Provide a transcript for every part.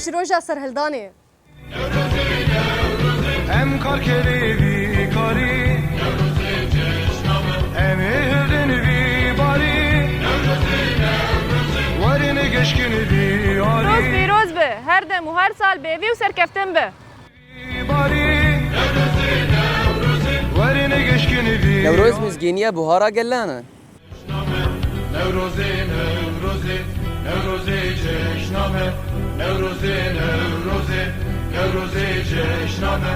روج روجا سرهلداني ام كاركلي بي كاري ام هردن بي باري ورين گشكن بي روز عاري پیروز به هر دم و هر سال بیوی و سرکفتن به باري ورين گشكن بي نوروز مزگینیه بهارا گلانه نوروزي نوروزي نوروزي جشنامه نوروزي نوروزي نوروزي جشنامه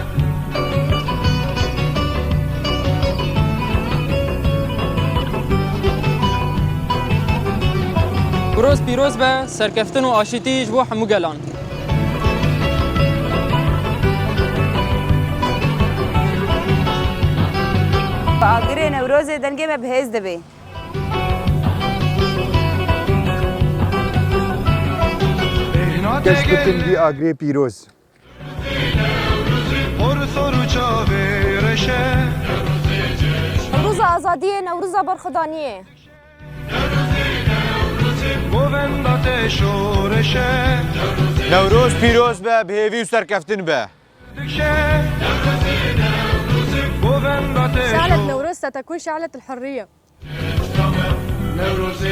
روز پیروز به سرکفتن و آشتیش بو همو گلان آگری نوروز دنگه به بهز دبی Keşketin bir agre piroz. نوروز آزادیه نوروز برخدانیه Nevroz piroz be, behevi serkeftin be. شعلة نوروز ستكون شعلة الحرية نوروز